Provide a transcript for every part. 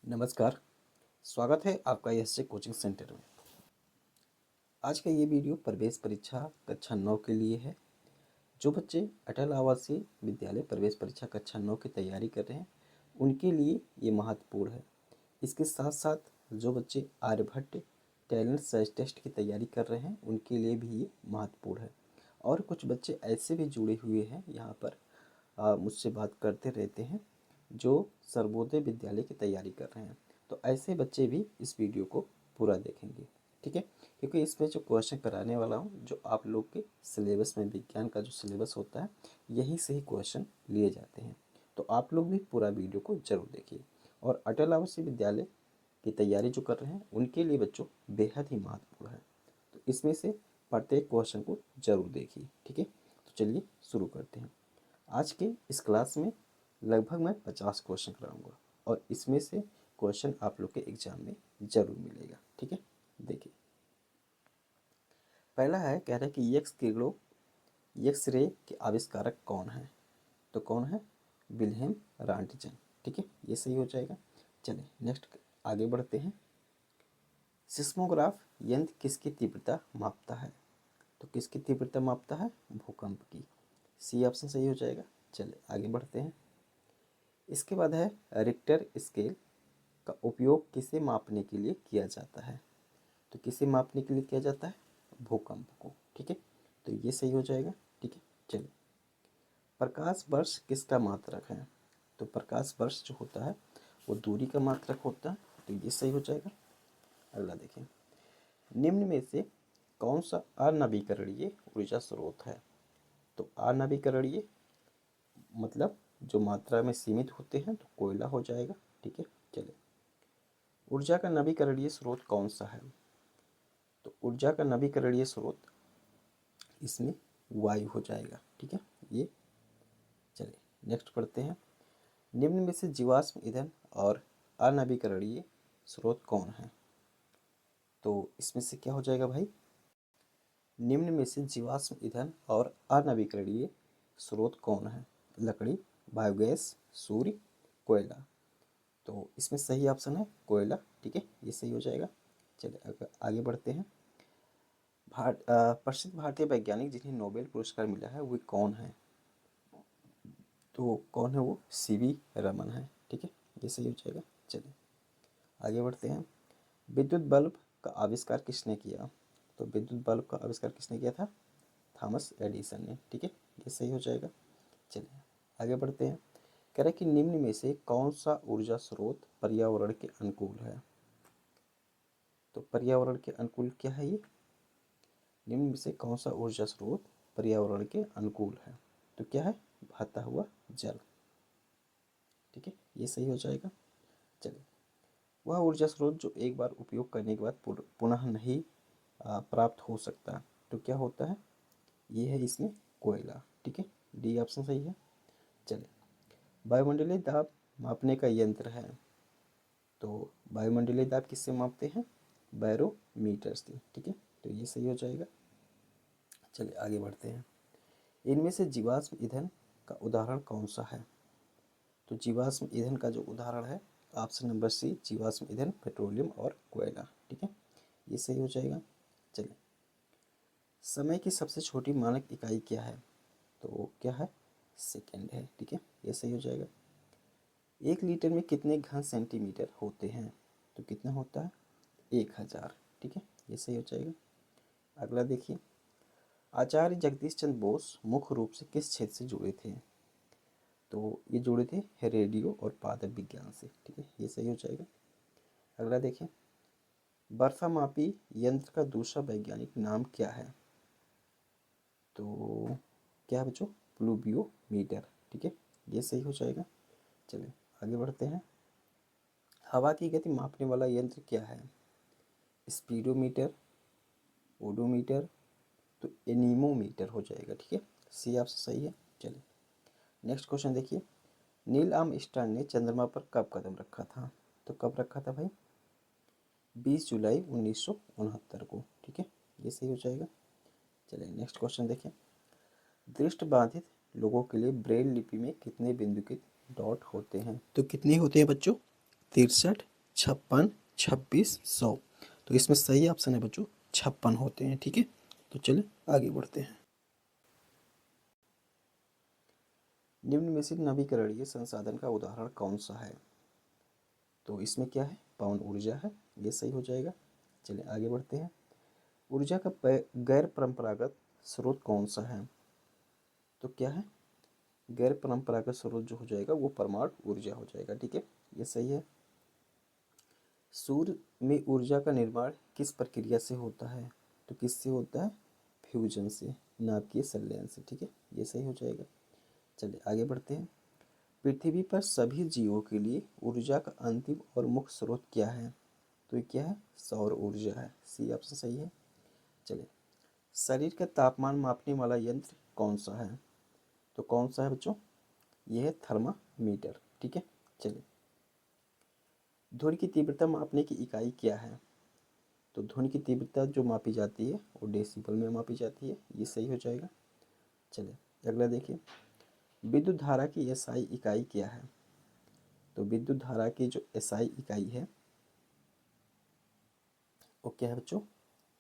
नमस्कार। स्वागत है आपका एसजे कोचिंग सेंटर में। आज का ये वीडियो प्रवेश परीक्षा कक्षा 9 के लिए है। जो बच्चे अटल आवासीय विद्यालय प्रवेश परीक्षा कक्षा 9 की तैयारी कर रहे हैं उनके लिए ये महत्वपूर्ण है। इसके साथ साथ जो बच्चे आर्यभट्ट टैलेंट सर्च टेस्ट की तैयारी कर रहे हैं उनके लिए भी ये महत्वपूर्ण है। और कुछ बच्चे ऐसे भी जुड़े हुए हैं यहाँ पर मुझसे बात करते रहते हैं जो सर्वोदय विद्यालय की तैयारी कर रहे हैं, तो ऐसे बच्चे भी इस वीडियो को पूरा देखेंगे, ठीक है। क्योंकि इसमें जो क्वेश्चन कराने वाला हूँ जो आप लोग के सिलेबस में विज्ञान का जो सिलेबस होता है यही से ही क्वेश्चन लिए जाते हैं, तो आप लोग भी पूरा वीडियो को जरूर देखिए। और अटल आवासीय विद्यालय की तैयारी जो कर रहे हैं उनके लिए बच्चों बेहद ही महत्वपूर्ण है, तो इसमें से प्रत्येक क्वेश्चन को जरूर देखिए, ठीक है। तो चलिए शुरू करते हैं। आज के इस क्लास में लगभग मैं 50 क्वेश्चन कराऊंगा और इसमें से क्वेश्चन आप लोग के एग्जाम में जरूर मिलेगा, ठीक है। देखिए, पहला है, कह रहा है कि एक्स रे के आविष्कारक कौन है? तो कौन है? विल्हेम रॉन्टजन, ठीक है, ये सही हो जाएगा। चलिए नेक्स्ट आगे बढ़ते हैं। सिस्मोग्राफ यंत्र किसकी तीव्रता मापता है? तो किसकी तीव्रता मापता है? भूकंप की। सी ऑप्शन सही हो जाएगा। चलिए आगे बढ़ते हैं। इसके बाद है, रिक्टर स्केल का उपयोग किसे मापने के लिए किया जाता है? तो किसे मापने के लिए किया जाता है? भूकंप को, ठीक है, तो ये सही हो जाएगा, ठीक है। चलिए, प्रकाश वर्ष किसका मात्रक है? तो प्रकाश वर्ष जो होता है वो दूरी का मात्रक होता है, तो ये सही हो जाएगा। अगला देखिए, निम्न में से कौन सा अनवीकरणीय ऊर्जा स्रोत है? तो अनवीकरणीय मतलब जो मात्रा में सीमित होते हैं, तो कोयला हो जाएगा, ठीक है। चलिए, ऊर्जा का नवीकरणीय स्रोत कौन सा है? तो ऊर्जा का नवीकरणीय स्रोत इसमें वायु हो जाएगा, ठीक है ये। चलिए नेक्स्ट पढ़ते हैं। निम्न में से जीवाश्म ईंधन और अनवीकरणीय स्रोत कौन है? तो इसमें से क्या हो जाएगा भाई? निम्न में से जीवाश्म ईंधन और अनवीकरणीय स्रोत कौन है? लकड़ी, बायोगैस, सूर्य, कोयला। तो इसमें सही ऑप्शन है कोयला, ठीक है, ये सही हो जाएगा। चलिए आगे बढ़ते हैं। प्रसिद्ध भारतीय वैज्ञानिक जिन्हें नोबेल पुरस्कार मिला है वो कौन है? तो कौन है वो? सीवी रमन है, ठीक है, ये सही हो जाएगा। चलिए आगे बढ़ते हैं। विद्युत बल्ब का आविष्कार किसने किया? तो विद्युत बल्ब का आविष्कार किसने किया था? थॉमस एडिसन ने, ठीक है, ये सही हो जाएगा। चलिए आगे बढ़ते हैं। कह रहे हैं कि निम्न में से कौन सा ऊर्जा स्रोत पर्यावरण के अनुकूल है? तो पर्यावरण के अनुकूल क्या है ये? निम्न में से कौन सा ऊर्जा स्रोत पर्यावरण के अनुकूल है? तो क्या है? बहता हुआ जल, ठीक है, ये सही हो जाएगा। चलिए, वह ऊर्जा स्रोत जो एक बार उपयोग करने के बाद पुनः नहीं प्राप्त हो सकता, तो क्या होता है? ये है इसमें कोयला, ठीक है, डी ऑप्शन सही है। चलिए, वायुमंडलीय दाब मापने का यंत्र है, तो वायुमंडलीय दाब किससे मापते हैं? बैरोमीटर से, ठीक है, तो ये सही हो जाएगा। चलिए आगे बढ़ते हैं। इनमें से जीवाश्म ईंधन का उदाहरण कौन सा है? तो जीवाश्म ईंधन का जो उदाहरण है ऑप्शन नंबर सी, जीवाश्म ईंधन, पेट्रोलियम और कोयला, ठीक है, ये सही हो जाएगा। चलिए, समय की सबसे छोटी मानक इकाई क्या है? तो क्या है? सेकेंड है, ठीक है, ये सही हो जाएगा। 1 लीटर में कितने घन सेंटीमीटर होते हैं? तो कितना होता है? 1000, ठीक है, ये सही हो जाएगा। अगला देखिए, आचार्य जगदीश चंद्र बोस मुख्य रूप से किस क्षेत्र से जुड़े थे? तो ये जुड़े थे रेडियो और पादप विज्ञान से, ठीक है, ये सही हो जाएगा। अगला देखिए, बर्फमापी यंत्र का दूसरा वैज्ञानिक नाम क्या है? तो क्या है बच्चों? प्लूवियोमीटर, ठीक है, ये सही हो जाएगा। चलिए आगे बढ़ते हैं। हवा की गति मापने वाला यंत्र क्या है? स्पीडोमीटर, ओडोमीटर, तो एनीमोमीटर हो जाएगा, ठीक है, सी आपसे सही है। चलिए नेक्स्ट क्वेश्चन देखिए। नील आर्मस्ट्रांग ने चंद्रमा पर कब कदम रखा था? तो कब रखा था भाई? 20 जुलाई 1969 को, ठीक है, ये सही हो जाएगा। चलिए नेक्स्ट क्वेश्चन देखिए। दृष्टिबाधित लोगों के लिए ब्रेल लिपि में कितने बिंदुकित डॉट होते हैं? तो कितने होते हैं बच्चों? 63 56, 26, 100। तो इसमें सही ऑप्शन है बच्चों 56 होते हैं। ठीक है, तो चलिए आगे बढ़ते हैं। निम्न में से नवीकरणीय संसाधन का उदाहरण कौन सा है? तो इसमें क्या है, पवन ऊर्जा है, ये सही हो जाएगा। चलिए आगे बढ़ते हैं। ऊर्जा का गैर परंपरागत स्रोत कौन सा है? तो क्या है, गैर परंपरागत स्रोत जो हो जाएगा वो परमाणु ऊर्जा हो जाएगा। ठीक है, ये सही है। सूर्य में ऊर्जा का निर्माण किस प्रक्रिया से होता है? तो किससे होता है? फ्यूजन से, नाभिकीय संलयन से। ठीक है, ये सही हो जाएगा। चलिए आगे बढ़ते हैं। पृथ्वी पर सभी जीवों के लिए ऊर्जा का अंतिम और मुख्य स्रोत क्या है? तो ये क्या है? सौर ऊर्जा है। सी ऑप्शन सही है। चलिए, शरीर का तापमान मापने वाला यंत्र कौन सा है? तो कौन सा है बच्चों? यह है थर्मामीटर। ठीक है, चलिए, ध्वनि की तीव्रता मापने की इकाई क्या है? तो ध्वनि की तीव्रता जो मापी जाती है वो डेसिबल में मापी जाती है। ये सही हो जाएगा। चलिए अगला देखिए, विद्युत धारा की एसआई इकाई क्या है? तो विद्युत धारा की जो एसआई इकाई है वो क्या है बच्चों?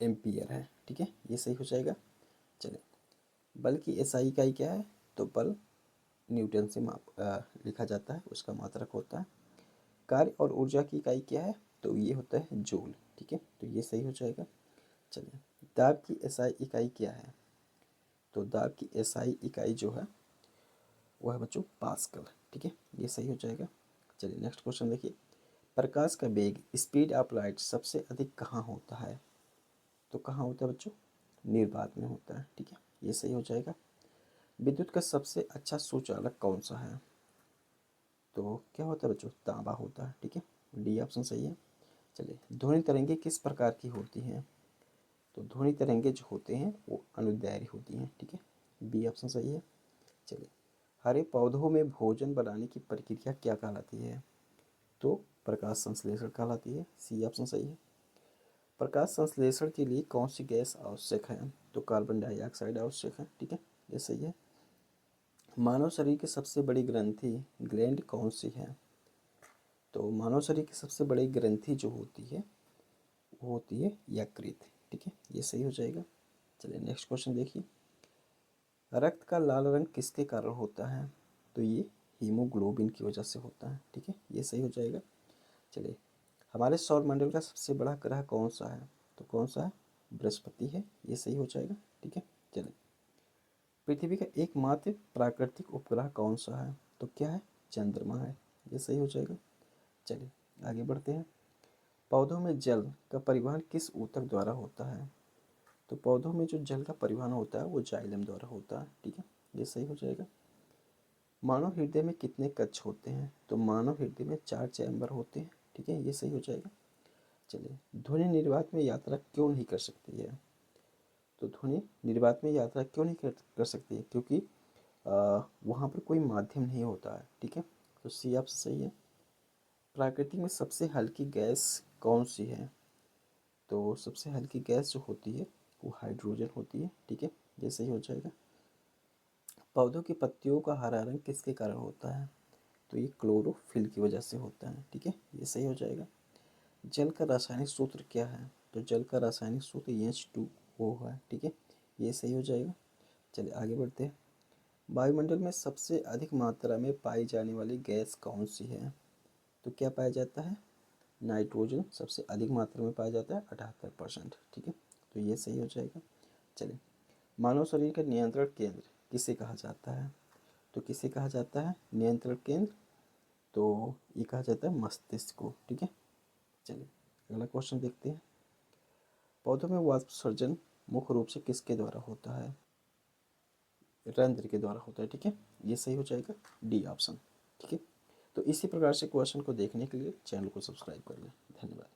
एम्पियर है। ठीक है, ये सही हो जाएगा। चलिए, बल की एसआई इकाई क्या है? तो बल न्यूटन से लिखा जाता है, उसका मात्रक होता है। कार्य और ऊर्जा की इकाई क्या है? तो ये होता है जूल। ठीक है, तो ये सही हो जाएगा। चलिए, दाब की एसआई इकाई क्या है? तो दाब की एसआई इकाई जो है वो है बच्चों पास्कल। ठीक है, ये सही हो जाएगा। चलिए नेक्स्ट क्वेश्चन देखिए, प्रकाश का वेग स्पीड ऑफ लाइट सबसे अधिक कहाँ होता है? तो कहाँ होता है बच्चों? निर्वात में होता है। ठीक है, ये सही हो जाएगा। विद्युत का सबसे अच्छा सुचालक कौन सा है? तो क्या होता है बच्चों? तांबा होता है। ठीक है, डी ऑप्शन सही है। चलिए, ध्वनि तरंगे किस प्रकार की होती हैं? तो ध्वनि तरंगे जो होते हैं वो अनुदैर्घ्य होती हैं। ठीक है, बी ऑप्शन सही है। चलिए, हरे पौधों में भोजन बनाने की प्रक्रिया क्या कहलाती है? तो प्रकाश संश्लेषण कहलाती है। सी ऑप्शन सही है। प्रकाश संश्लेषण के लिए कौन सी गैस आवश्यक है? तो कार्बन डाइऑक्साइड आवश्यक है। ठीक है, ये सही है। मानव शरीर की सबसे बड़ी ग्रंथि ग्लैंड कौन सी है? तो मानव शरीर की सबसे बड़ी ग्रंथि जो होती है वो होती है यकृत। ठीक है, ये सही हो जाएगा। चलिए नेक्स्ट क्वेश्चन देखिए, रक्त का लाल रंग किसके कारण होता है? तो ये हीमोग्लोबिन की वजह से होता है। ठीक है, ये सही हो जाएगा। चलिए, हमारे सौर मंडल का सबसे बड़ा ग्रह कौन सा है? तो कौन सा है? बृहस्पति है। ये सही हो जाएगा। ठीक है, चलिए, पृथ्वी का एकमात्र प्राकृतिक उपग्रह कौन सा है? तो क्या है? चंद्रमा है। ये सही हो जाएगा। चलिए आगे बढ़ते हैं। पौधों में जल का परिवहन किस ऊतक द्वारा होता है? तो पौधों में जो जल का परिवहन होता है वो जाइलम द्वारा होता है। ठीक है, ये सही हो जाएगा। मानव हृदय में कितने कक्ष होते हैं? तो मानव हृदय में 4 चैम्बर होते हैं। ठीक है, ये सही हो जाएगा। चलिए, ध्वनि निर्वात में यात्रा क्यों नहीं कर सकती है? तो ध्वनि निर्वात में यात्रा क्यों नहीं कर सकती है? क्योंकि वहाँ पर कोई माध्यम नहीं होता है। ठीक है, तो सी ऑप्शन सही है। प्रकृति में सबसे हल्की गैस कौन सी है? तो सबसे हल्की गैस जो होती है वो हाइड्रोजन होती है। ठीक है, ये सही हो जाएगा। पौधों की पत्तियों का हरा रंग किसके कारण होता है? तो ये क्लोरोफिल की वजह से होता है। ठीक है, ये सही हो जाएगा। जल का रासायनिक सूत्र क्या है? तो जल का रासायनिक सूत्र H2O है। ठीक है, ये सही हो जाएगा। चलिए आगे बढ़ते हैं। वायुमंडल में सबसे अधिक मात्रा में पाई जाने वाली गैस कौन सी है? तो क्या पाया जाता है? नाइट्रोजन सबसे अधिक मात्रा में पाया जाता है 78%। ठीक है, तो ये सही हो जाएगा। चलिए, मानव शरीर का नियंत्रण केंद्र किसे कहा जाता है? तो किसे कहा जाता है नियंत्रण केंद्र? तो ये कहा जाता है मस्तिष्क को। ठीक है, चलिए अगला क्वेश्चन देखते हैं। पौधों में वाष्पसर्जन मुख्य रूप से किसके द्वारा होता है? रंध्र के द्वारा होता है। ठीक है, ये सही हो जाएगा। D option. ठीक है, तो इसी प्रकार से क्वेश्चन को देखने के लिए चैनल को सब्सक्राइब कर लें। धन्यवाद।